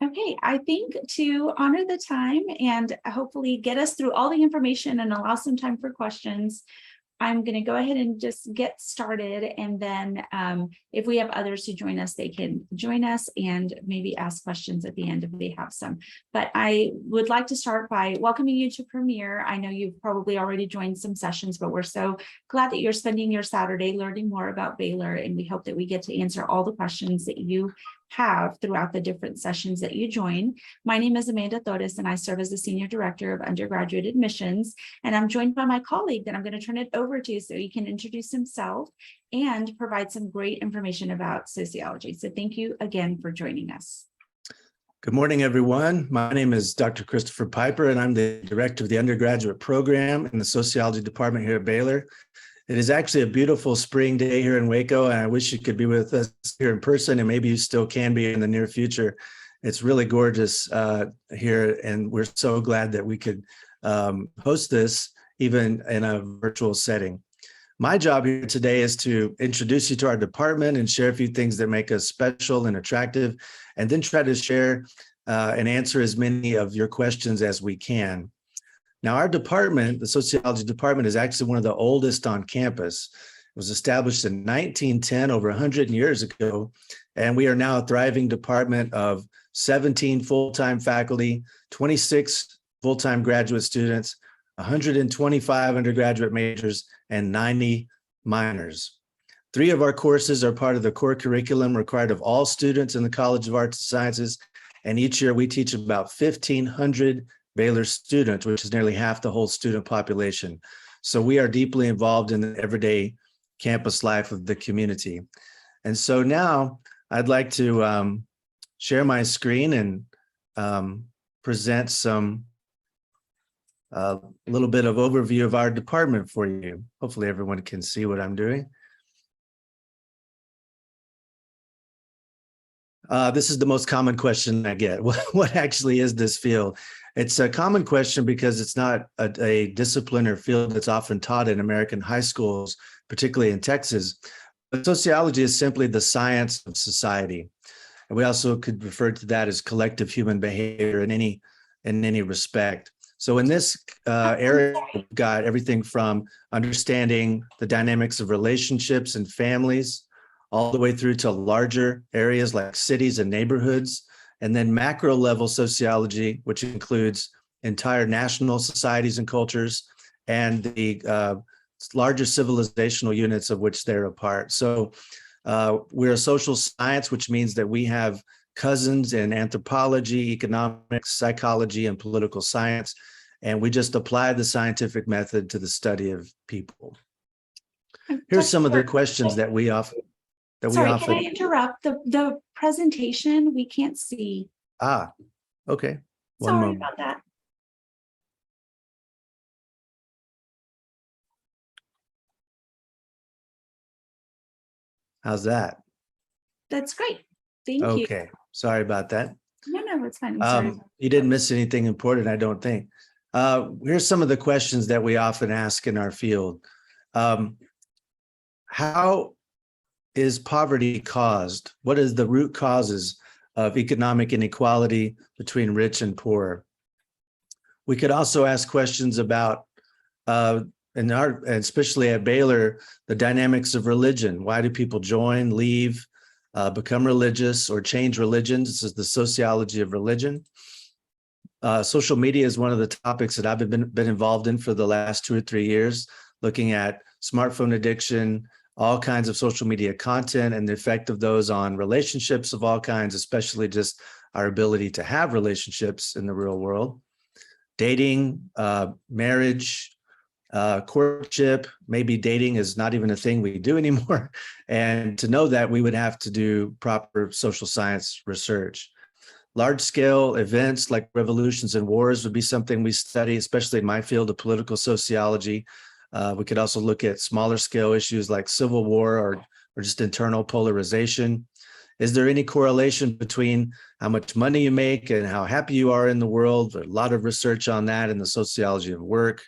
Okay, I think to honor the time and hopefully get us through all the information and allow some time for questions, I'm going to go ahead and just get started. And then if we have others who join us, they can join us and maybe ask questions at the end if they have some. But I would like to start by welcoming you to Premier. I know you've probably already joined some sessions, but we're so glad that you're spending your Saturday learning more about Baylor. And we hope that we get to answer all the questions that you have throughout the different sessions that you join. My name is Amanda Torres, and I serve as the Senior Director of Undergraduate Admissions. And I'm joined by my colleague that I'm going to turn it over to so he can introduce himself and provide some great information about sociology. So thank you again for joining us. Good morning, everyone. My name is Dr. Christopher Pieper, and I'm the Director of the Undergraduate Program in the Sociology Department here at Baylor. It is actually a beautiful spring day here in Waco, and I wish you could be with us here in person, and maybe you still can be in the near future. It's really gorgeous here, and we're so glad that we could host this even in a virtual setting. My job here today is to introduce you to our department and share a few things that make us special and attractive, and then try to share and answer as many of your questions as we can. Now, our department, the Sociology Department, is actually one of the oldest on campus. It was established in 1910, over 100 years ago, and we are now a thriving department of 17 full-time faculty, 26 full-time graduate students, 125 undergraduate majors, and 90 minors. 3 of our courses are part of the core curriculum required of all students in the College of Arts and Sciences, and each year we teach about 1,500 Baylor students, which is nearly half the whole student population. So we are deeply involved in the everyday campus life of the community. And so now I'd like to share my screen and present some a little bit of overview of our department for you. Hopefully everyone can see what I'm doing. This is the most common question I get. What actually is this field? It's a common question because it's not a discipline or field that's often taught in American high schools, particularly in Texas. But sociology is simply the science of society. And we also could refer to that as collective human behavior in any respect. So in this area, we've got everything from understanding the dynamics of relationships and families, all the way through to larger areas like cities and neighborhoods, and then macro level sociology, which includes entire national societies and cultures, and the larger civilizational units of which they're a part. So we're a social science, which means that we have cousins in anthropology, economics, psychology, and political science, and we just apply the scientific method to the study of people. Here's some of the questions that we often Sorry, can I interrupt? The presentation, we can't see. Ah, okay. One Sorry moment. about that. How's that? That's great. Thank you. Okay, sorry about that. No, it's fine. I'm sorry. You didn't miss anything important, I don't think. Here's some of the questions that we often ask in our field. How is poverty caused? What is the root causes of economic inequality between rich and poor? We could also ask questions about, especially at Baylor, the dynamics of religion. Why do people join, leave, become religious, or change religions? This is the sociology of religion. Social media is one of the topics that I've been involved in for the last 2 or 3 years, looking at smartphone addiction, all kinds of social media content and the effect of those on relationships of all kinds, especially just our ability to have relationships in the real world. Dating, marriage, courtship, maybe dating is not even a thing we do anymore. And to know that, we would have to do proper social science research. Large-scale events like revolutions and wars would be something we study, especially in my field of political sociology. We could also look at smaller scale issues like civil war or just internal polarization. Is there any correlation between how much money you make and how happy you are in the world? There's a lot of research on that in the sociology of work.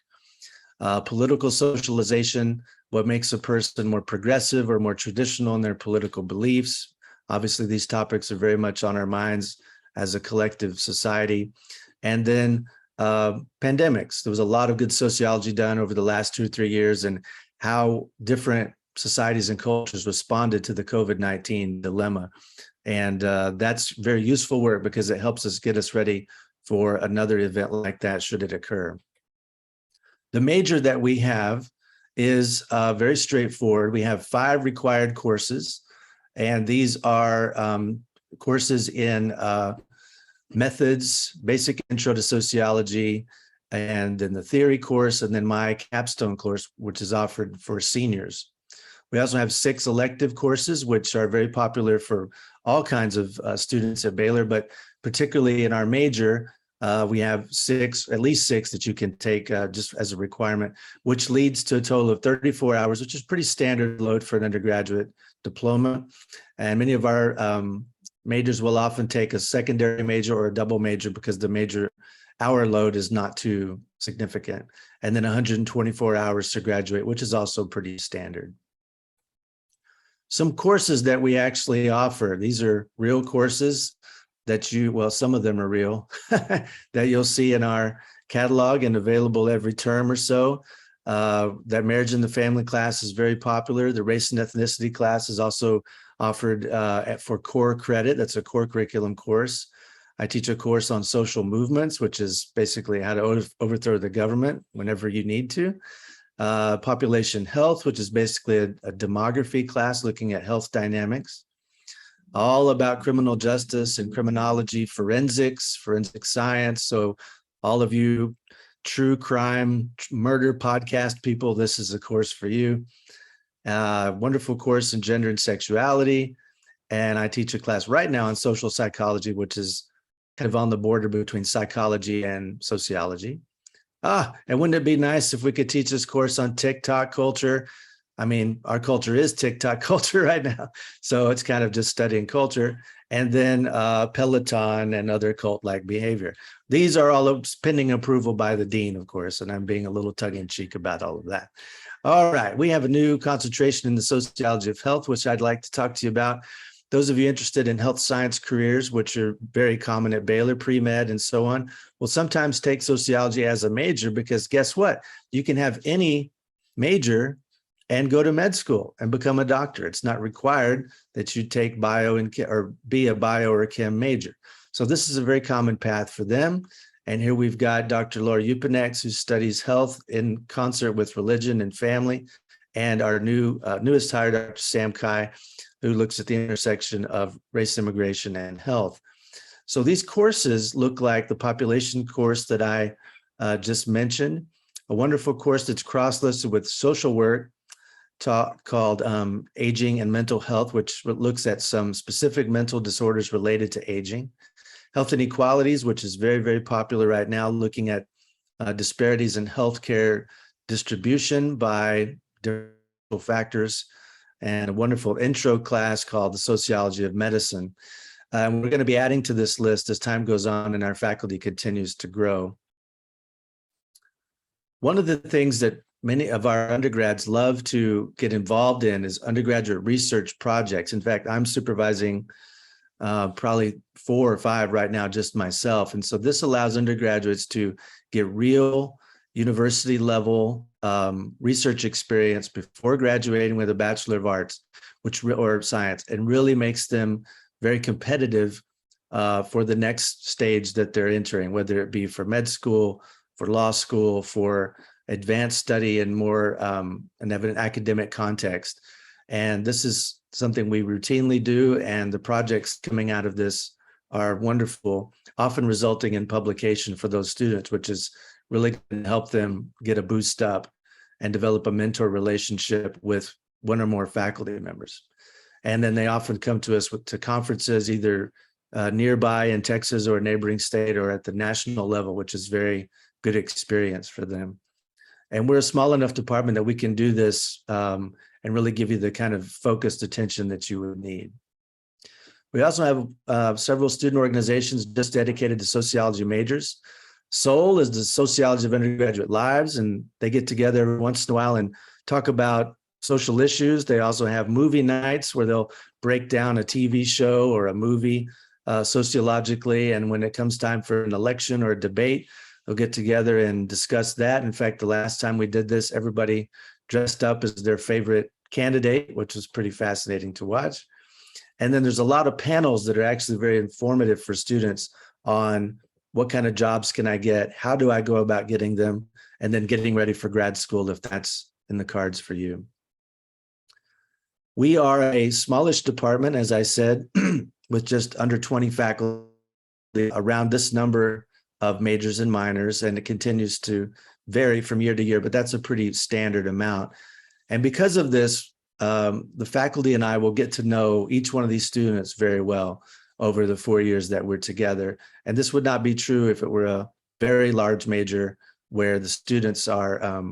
Political socialization, what makes a person more progressive or more traditional in their political beliefs? Obviously, these topics are very much on our minds as a collective society. And then pandemics. There was a lot of good sociology done over the last 2 or 3 years, and how different societies and cultures responded to the COVID-19 dilemma. And that's very useful work because it helps us get us ready for another event like that should it occur. The major that we have is very straightforward. We have 5 required courses, and these are courses in methods, basic intro to sociology, and then the theory course, and then my capstone course, which is offered for seniors. We also have 6 elective courses, which are very popular for all kinds of students at Baylor, but particularly in our major, we have at least six that you can take just as a requirement, which leads to a total of 34 hours, which is pretty standard load for an undergraduate diploma. And many of our majors will often take a secondary major or a double major because the major hour load is not too significant. And then 124 hours to graduate, which is also pretty standard. Some courses that we actually offer, these are real courses that some of them are real, that you'll see in our catalog and available every term or so. That marriage and the family class is very popular. The race and ethnicity class is also offered for core credit. That's a core curriculum course. I teach a course on social movements, which is basically how to overthrow the government whenever you need to. Population health, which is basically a demography class looking at health dynamics. All about criminal justice and criminology, forensic science. So all of you true crime, murder podcast people, this is a course for you. Wonderful course in gender and sexuality. And I teach a class right now on social psychology, which is kind of on the border between psychology and sociology. And wouldn't it be nice if we could teach this course on TikTok culture? I mean, our culture is TikTok culture right now. So it's kind of just studying culture. And then Peloton and other cult-like behavior. These are all pending approval by the dean, of course, and I'm being a little tongue-in-cheek about all of that. All right, we have a new concentration in the sociology of health, which I'd like to talk to you about. Those of you interested in health science careers, which are very common at Baylor, pre-med and so on, will sometimes take sociology as a major because guess what? You can have any major and go to med school and become a doctor. It's not required that you take bio and or be a bio or a chem major. So this is a very common path for them. And here we've got Dr. Laura Upanex, who studies health in concert with religion and family, and our newest hire, Dr. Sam Kai, who looks at the intersection of race, immigration, and health. So these courses look like the population course that I just mentioned, a wonderful course that's cross-listed with social work called Aging and Mental Health, which looks at some specific mental disorders related to aging. Health Inequalities, which is very, very popular right now, looking at disparities in healthcare distribution by different factors, and a wonderful intro class called the Sociology of Medicine. And we're going to be adding to this list as time goes on and our faculty continues to grow. One of the things that many of our undergrads love to get involved in is undergraduate research projects. In fact, I'm supervising probably 4 or 5 right now, just myself. And so this allows undergraduates to get real university level research experience before graduating with a Bachelor of Arts, or science, and really makes them very competitive for the next stage that they're entering, whether it be for med school, for law school, for advanced study in more an academic context. And this is something we routinely do, and the projects coming out of this are wonderful, often resulting in publication for those students, which is really going to help them get a boost up and develop a mentor relationship with one or more faculty members. And then they often come to us to conferences, either nearby in Texas or a neighboring state, or at the national level, which is very good experience for them. And we're a small enough department that we can do this and really give you the kind of focused attention that you would need. We also have several student organizations just dedicated to sociology majors. SOUL is the Sociology of Undergraduate Lives, and they get together every once in a while and talk about social issues. They also have movie nights where they'll break down a TV show or a movie sociologically. And when it comes time for an election or a debate, they'll get together and discuss that. In fact, the last time we did this, everybody dressed up as their favorite candidate, which was pretty fascinating to watch. And then there's a lot of panels that are actually very informative for students on what kind of jobs can I get? How do I go about getting them? And then getting ready for grad school if that's in the cards for you. We are a smallish department, as I said, with just under 20 faculty, around this number of majors and minors, and it continues to vary from year to year, but that's a pretty standard amount. And because of this, the faculty and I will get to know each one of these students very well over the 4 years that we're together. And this would not be true if it were a very large major where the students are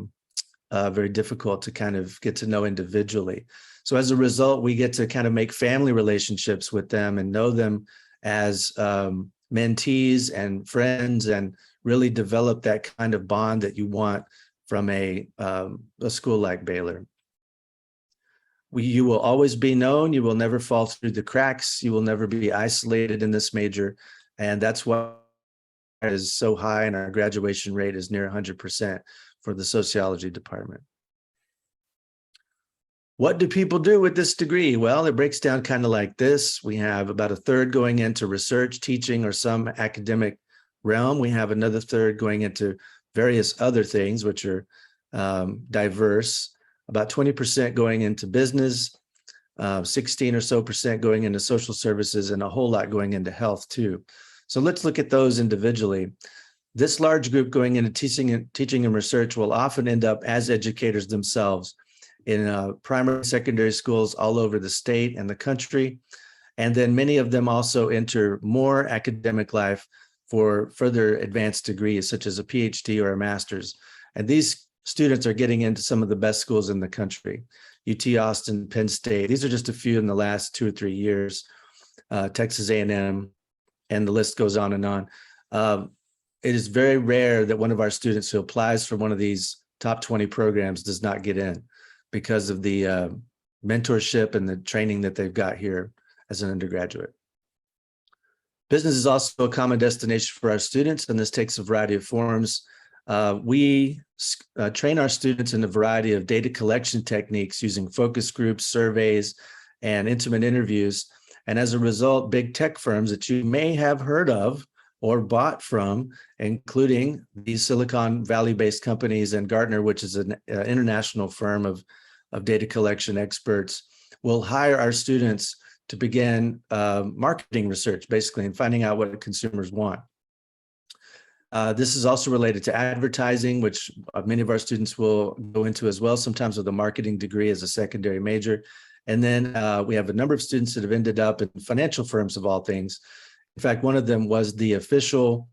very difficult to kind of get to know individually. So as a result, we get to kind of make family relationships with them and know them as mentees and friends, and really develop that kind of bond that you want from a school like Baylor. You will always be known. You will never fall through the cracks. You will never be isolated in this major. And that's why it is so high, and our graduation rate is near 100% for the sociology department. What do people do with this degree? Well, it breaks down kind of like this. We have about a third going into research, teaching, or some academic realm. We have another third going into various other things, which are diverse. About 20% going into business, 16 or so percent going into social services, and a whole lot going into health too. So let's look at those individually. This large group going into teaching and research will often end up as educators themselves in primary and secondary schools all over the state and the country. And then many of them also enter more academic life for further advanced degrees, such as a PhD or a master's. And these students are getting into some of the best schools in the country: UT Austin, Penn State. These are just a few in the last 2 or 3 years, Texas A&M, and the list goes on and on. It is very rare that one of our students who applies for one of these top 20 programs does not get in, because of the mentorship and the training that they've got here as an undergraduate. Business is also a common destination for our students, and this takes a variety of forms. We train our students in a variety of data collection techniques using focus groups, surveys, and intimate interviews. And as a result, big tech firms that you may have heard of or bought from, including these Silicon Valley-based companies and Gartner, which is an international firm of data collection experts, will hire our students to begin marketing research, basically, and finding out what consumers want. This is also related to advertising, which many of our students will go into as well, sometimes with a marketing degree as a secondary major. And then we have a number of students that have ended up in financial firms, of all things. In fact, one of them was the official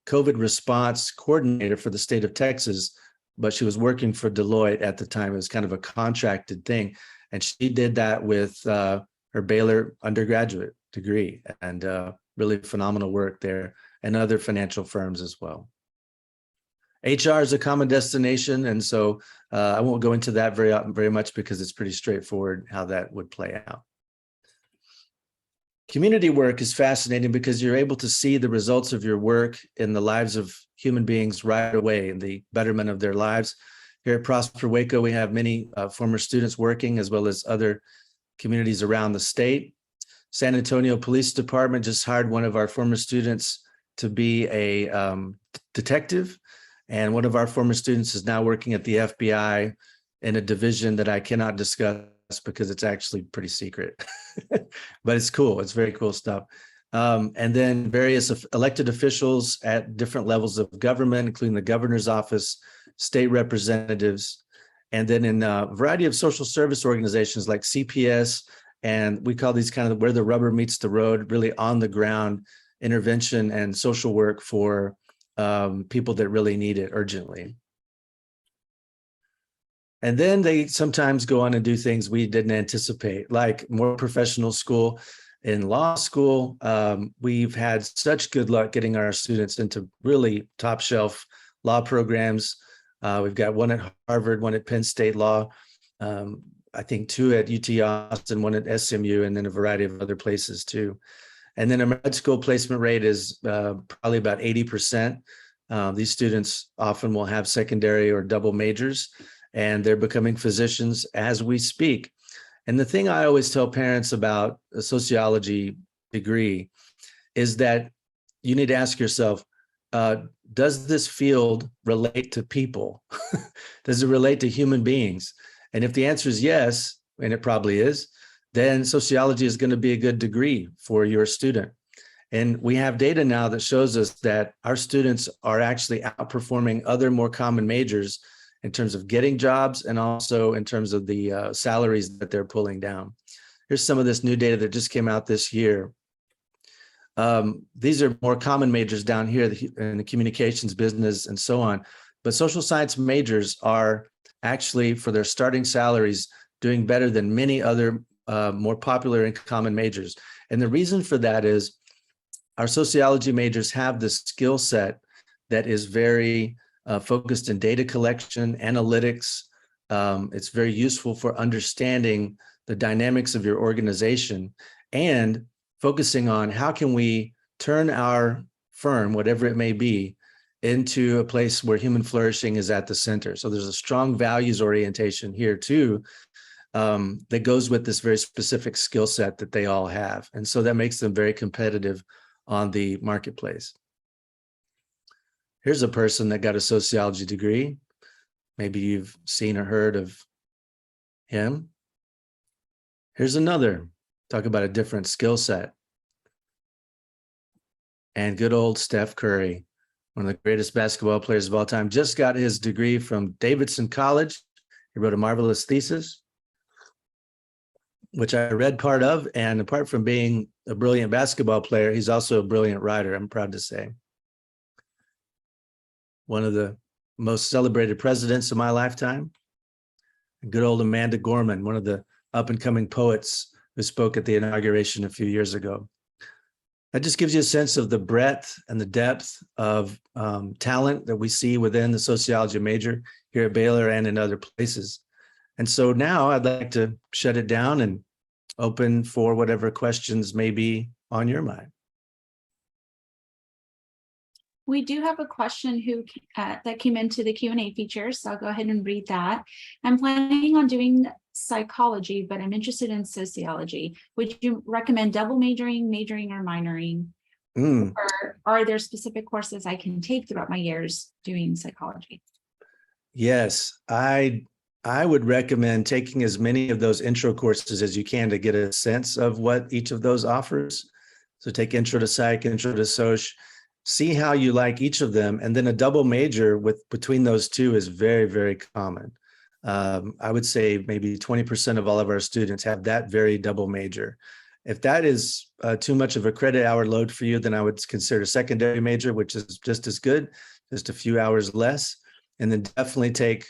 COVID response coordinator for the state of Texas, but she was working for Deloitte at the time. It was kind of a contracted thing. And she did that with her Baylor undergraduate degree, and really phenomenal work there, and other financial firms as well. HR is a common destination, and so I won't go into that very much because it's pretty straightforward how that would play out. Community work is fascinating because you're able to see the results of your work in the lives of human beings right away, in the betterment of their lives. Here at Prosper Waco, we have many former students working, as well as other communities around the state. San Antonio Police Department just hired one of our former students to be a detective, and one of our former students is now working at the FBI in a division that I cannot discuss because it's actually pretty secret, but it's cool. It's very cool stuff. And then various elected officials at different levels of government, including the governor's office, state representatives, and then in a variety of social service organizations like CPS, and we call these kind of where the rubber meets the road, really on the ground intervention and social work for people that really need it urgently. And then they sometimes go on and do things we didn't anticipate, like more professional school. In law school, we've had such good luck getting our students into really top shelf law programs. We've got one at Harvard, one at Penn State Law, I think 2 at UT Austin, 1 at SMU, and then a variety of other places too. And then a med school placement rate is probably about 80%. These students often will have secondary or double majors, and they're becoming physicians as we speak. And the thing I always tell parents about a sociology degree is that you need to ask yourself, does this field relate to people? Does it relate to human beings? And if the answer is yes, and it probably is, then sociology is going to be a good degree for your student. And we have data now that shows us that our students are actually outperforming other more common majors in terms of getting jobs and also in terms of the salaries that they're pulling down. Here's some of this new data that just came out this year. These are more common majors down here in the communications business and so on. But social science majors are actually, for their starting salaries, doing better than many other more popular and common majors. And the reason for that is our sociology majors have this skill set that is very focused in data collection, analytics. It's very useful for understanding the dynamics of your organization and focusing on how can we turn our firm, whatever it may be, into a place where human flourishing is at the center. So there's a strong values orientation here too, that goes with this very specific skill set that they all have. And so that makes them very competitive on the marketplace. Here's a person that got a sociology degree. Maybe you've seen or heard of him. Here's another. Talk about a different skill set. And good old Steph Curry, one of the greatest basketball players of all time, just got his degree from Davidson College. He wrote a marvelous thesis, which I read part of. And apart from being a brilliant basketball player, he's also a brilliant writer, I'm proud to say. One of the most celebrated presidents of my lifetime. Good old Amanda Gorman, one of the up-and-coming poets who spoke at the inauguration a few years ago. That just gives you a sense of the breadth and the depth of talent that we see within the sociology major here at Baylor and in other places. And so now I'd like to shut it down and open for whatever questions may be on your mind. We do have a question that came into the Q&A feature, so I'll go ahead and read that. I'm planning on doing psychology, but I'm interested in sociology. Would you recommend double majoring, or minoring? Or are there specific courses I can take throughout my years doing psychology? Yes, I would recommend taking as many of those intro courses as you can to get a sense of what each of those offers. So take intro to psych, intro to soc, see how you like each of them. And then a double major between those two is very, very common. I would say maybe 20% of all of our students have that very double major. If that is too much of a credit hour load for you, then I would consider a secondary major, which is just as good, just a few hours less. And then definitely take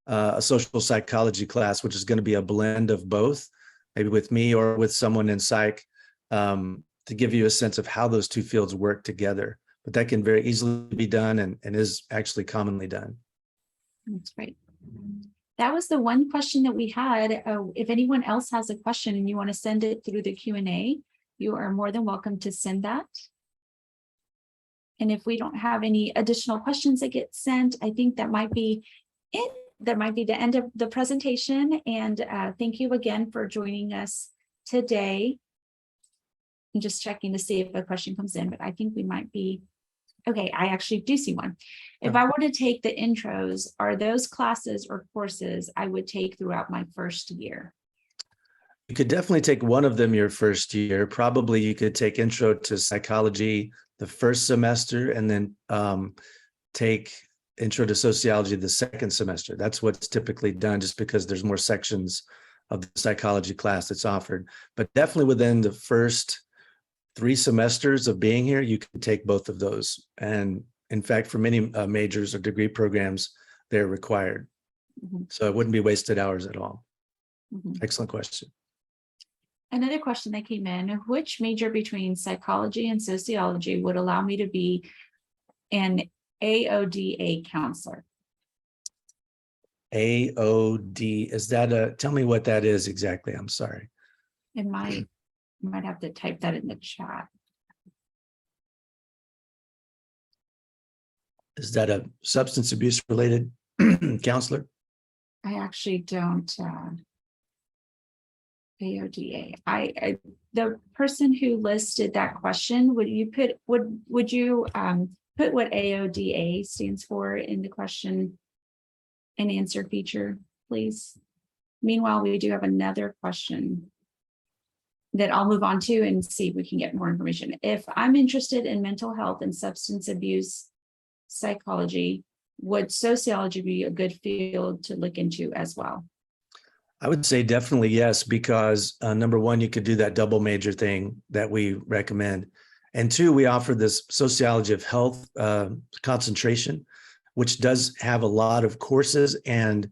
a social psychology class, which is going to be a blend of both, maybe with me or with someone in psych, to give you a sense of how those two fields work together. But that can very easily be done and is actually commonly done. That's great. That was the one question that we had. If anyone else has a question and you want to send it through the Q&A, you are more than welcome to send that. And if we don't have any additional questions that get sent, I think that might be it. That might be the end of the presentation. And thank you again for joining us today. I'm just checking to see if a question comes in, but I think we might be. Okay, I actually do see one. If I were to take the intros, are those classes or courses I would take throughout my first year? You could definitely take one of them your first year. Probably you could take intro to psychology the first semester and then take intro to sociology the second semester. That's what's typically done just because there's more sections of the psychology class that's offered. But definitely within the first 3 semesters of being here, you can take both of those. And in fact, for many majors or degree programs, they're required. So it wouldn't be wasted hours at all. Excellent question. Another question that came in, which major between psychology and sociology would allow me to be an AODA counselor? AOD, is that tell me what that is exactly? I'm sorry. It might have to type that in the chat. Is that a substance abuse related counselor? I actually don't. AODA. The person who listed that question, would you put what AODA stands for in the question and answer feature, please? Meanwhile, we do have another question that I'll move on to and see if we can get more information. If I'm interested in mental health and substance abuse psychology, would sociology be a good field to look into as well? I would say definitely yes, because number one, you could do that double major thing that we recommend. And two, we offer this sociology of health concentration, which does have a lot of courses and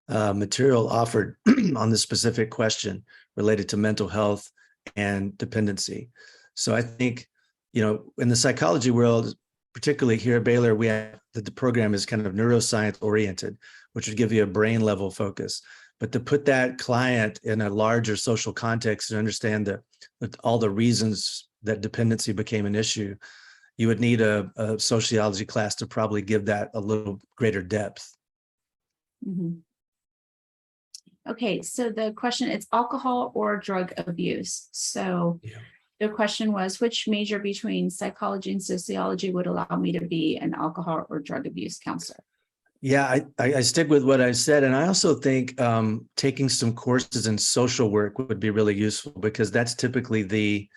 material offered on the specific question related to mental health and dependency. So I think, in the psychology world, particularly here at Baylor, we have the program is kind of neuroscience oriented, which would give you a brain level focus. But to put that client in a larger social context and understand all the reasons that dependency became an issue, you would need a sociology class to probably give that a little greater depth. Mm-hmm. Okay, so the question, it's alcohol or drug abuse. So the question was, which major between psychology and sociology would allow me to be an alcohol or drug abuse counselor? Yeah, I stick with what I said. And I also think taking some courses in social work would be really useful, because that's typically the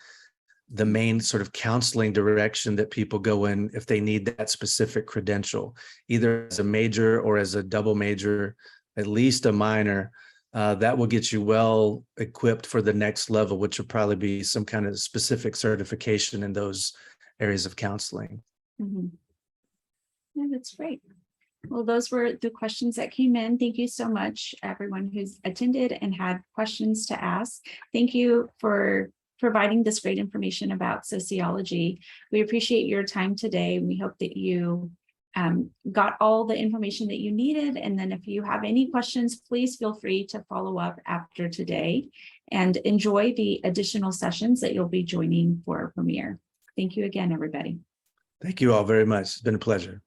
main sort of counseling direction that people go in if they need that specific credential, either as a major or as a double major, at least a minor. That will get you well equipped for the next level, which will probably be some kind of specific certification in those areas of counseling. Mm-hmm. Yeah, that's great. Well, those were the questions that came in. Thank you so much, everyone who's attended and had questions to ask. Thank you for providing this great information about sociology. We appreciate your time today. We hope that you got all the information that you needed. And then if you have any questions, please feel free to follow up after today and enjoy the additional sessions that you'll be joining for Premiere. Thank you again, everybody. Thank you all very much. It's been a pleasure.